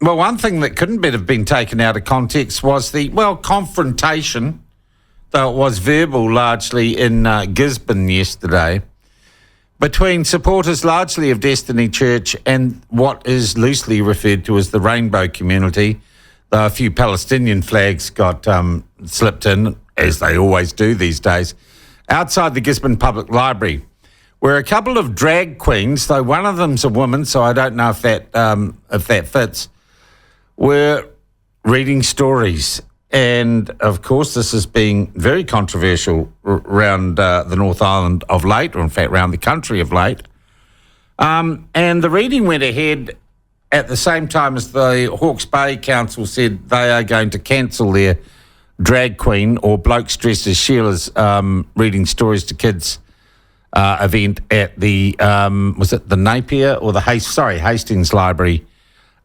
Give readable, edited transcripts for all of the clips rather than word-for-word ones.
Well, one thing that couldn't have been taken out of context was the, confrontation, though it was verbal largely in Gisborne yesterday, between supporters largely of Destiny Church and what is loosely referred to as the Rainbow community, though a few Palestinian flags got slipped in, as they always do these days, outside the Gisborne Public Library, where a couple of drag queens, though one of them's a woman, so I don't know if that fits, were reading stories. And, of course, this has been very controversial around the North Island of late, or in fact around the country of late. And the reading went ahead at the same time as the Hawke's Bay Council said they are going to cancel their drag queen or blokes dressed as Sheila's reading stories to kids event at the, was it the Napier or the Hastings Library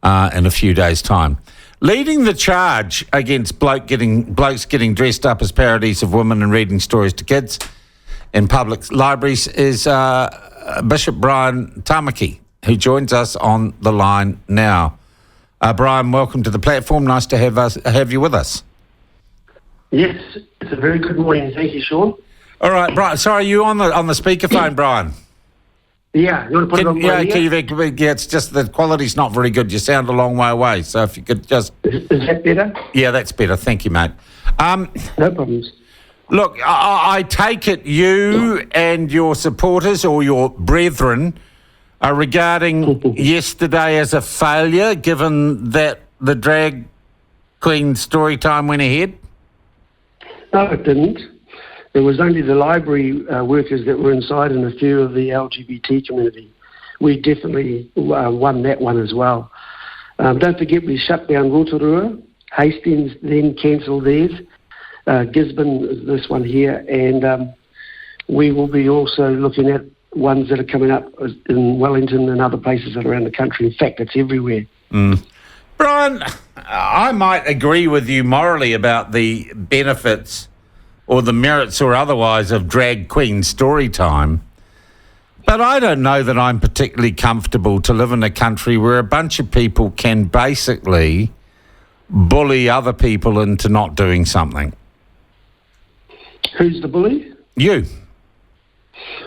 in a few days' time. Leading the charge against blokes getting dressed up as parodies of women and reading stories to kids in public libraries is Bishop Brian Tamaki, who joins us on the line now. Brian, welcome to the platform. Nice to have you with us. Yes, it's a very good morning. Thank you, Sean. All right, Brian. Sorry, you on the speakerphone, Brian? Yeah, you want to put it on my ear? Yeah, it's just the quality's not very good. You sound a long way away. So if you could just... Is that better? Yeah, that's better. Thank you, mate. No problems. Look, I take it you and your supporters or your brethren are regarding yesterday as a failure, given that the drag queen story time went ahead? No, it didn't. It was only the library workers that were inside and a few of the LGBT community. We definitely won that one as well. Don't forget we shut down Rotorua. Hastings then cancelled theirs. Gisborne, this one here. And we will be also looking at ones that are coming up in Wellington and other places around the country. In fact, it's everywhere. Brian, I might agree with you morally about the benefits or the merits or otherwise of drag queen story time. But I don't know that I'm particularly comfortable to live in a country where a bunch of people can basically bully other people into not doing something. Who's the bully? You.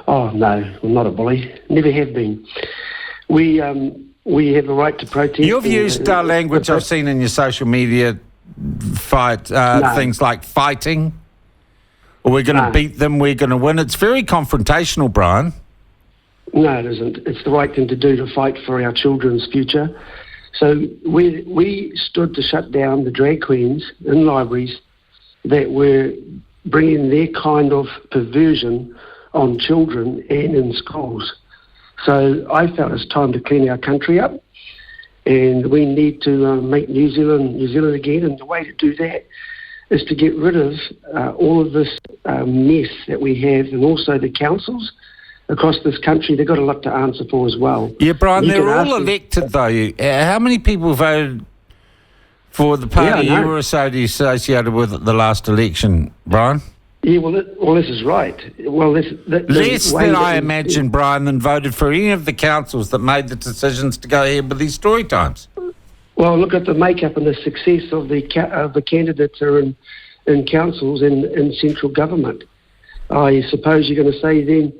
Oh, no, I'm not a bully. Never have been. We have a right to protest. You've used language I've seen in your social media, things like fighting, or we're going to beat them, we're going to win. It's very confrontational, Brian. No, it isn't. It's the right thing to do to fight for our children's future. So we stood to shut down the drag queens in libraries that were bringing their kind of perversion on children and in schools. So I felt it's time to clean our country up, and we need to make New Zealand again. And the way to do that is to get rid of all of this mess that we have, and also the councils across this country. They've got a lot to answer for as well. Yeah, Brian, they're all elected, though. How many people voted for the party you were associated with at the last election, Brian? Yeah, well, this is right. Well, less than I imagine, Brian, than voted for any of the councils that made the decisions to go ahead with these story times. Well, look at the makeup and the success of the candidates that are in councils and in central government. I suppose you're going to say then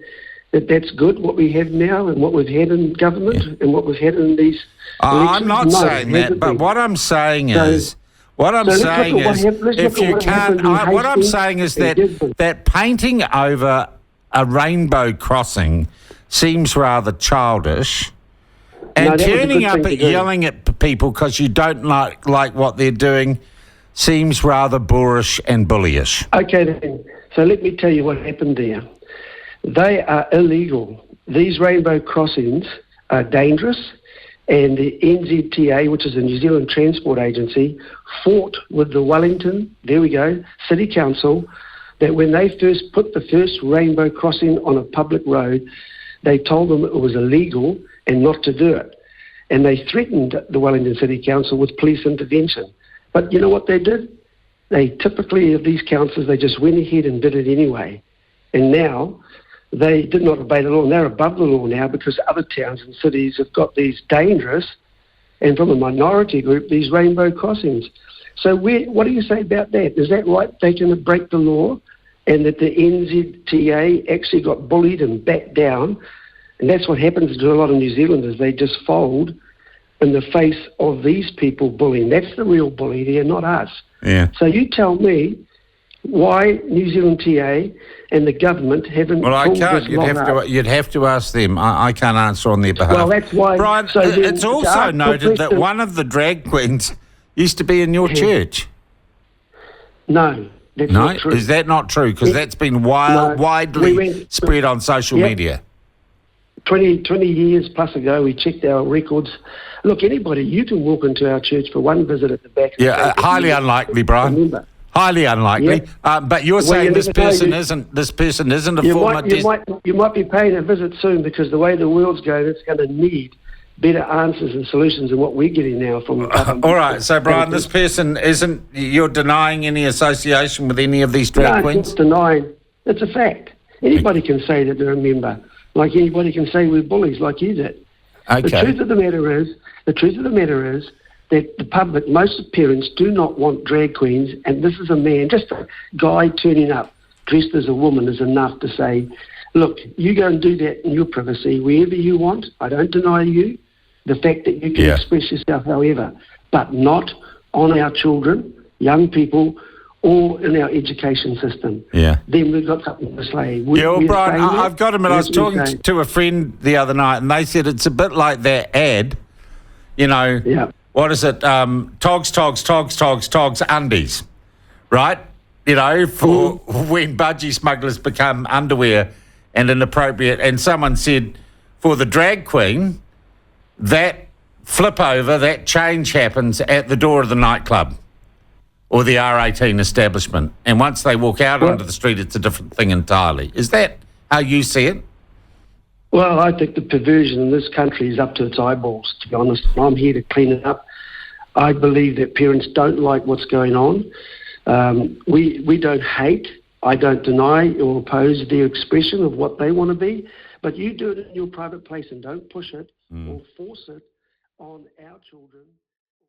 that that's good, what we have now and what we've had in government and what we've had in these elections. I'm not saying that, but what I'm saying is... What I'm saying is, if you can't, what I'm saying is that painting over a rainbow crossing seems rather childish, and turning up and yelling at people because you don't like what they're doing seems rather boorish and bullyish. Okay, then. So let me tell you what happened there. They are illegal. These rainbow crossings are dangerous. And the NZTA, which is the New Zealand Transport Agency, fought with the Wellington, City Council, that when they first put the first rainbow crossing on a public road, they told them it was illegal and not to do it. And they threatened the Wellington City Council with police intervention. But you know what they did? They typically, of these councils, they just went ahead and did it anyway. And now... they did not obey the law, and they're above the law now because other towns and cities have got these dangerous and from a minority group, these rainbow crossings. So what do you say about that? Is that right? They're going to break the law, and that the NZTA actually got bullied and backed down, and that's what happens to a lot of New Zealanders. They just fold in the face of these people bullying. That's the real bully there, not us. Yeah. So you tell me why New Zealand TA and the government haven't. Well, I pulled can't. this You'd have to ask them. I can't answer on their behalf. Well, that's why. Brian, so then, it's also noted that one of the drag queens used to be in your church. No, that's not true. Is that not true? Because that's been widely spread on social media. 20 years plus ago, we checked our records. Look, anybody, you can walk into our church for one visit at the back. Yeah, highly unlikely, Brian. Remember. Highly unlikely. Yeah. But you're saying this person isn't a former. You might be paying a visit soon, because the way the world's going, it's going to need better answers and solutions than what we're getting now from. All right, so Brian, this person isn't. You're denying any association with any of these drag queens? No, it's denying. It's a fact. Anybody can say that they're a member. Like anybody can say we're bullies, like you did. Okay. The truth of the matter is that the public, most parents, do not want drag queens, and this is a man, just a guy turning up dressed as a woman is enough to say, look, you go and do that in your privacy wherever you want. I don't deny you the fact that you can express yourself however, but not on our children, young people, or in our education system. Yeah. Then we've got something to say. Well, Brian, I've got to admit, I was talking to a friend the other night, and they said it's a bit like that ad, what is it? Togs, undies, right? For when budgie smugglers become underwear and inappropriate. And someone said, for the drag queen, that flip over, that change happens at the door of the nightclub or the R18 establishment. And once they walk out onto the street, it's a different thing entirely. Is that how you see it? Well, I think the perversion in this country is up to its eyeballs, to be honest. I'm here to clean it up. I believe that parents don't like what's going on. We don't hate. I don't deny or oppose their expression of what they want to be. But you do it in your private place and don't push it or force it on our children.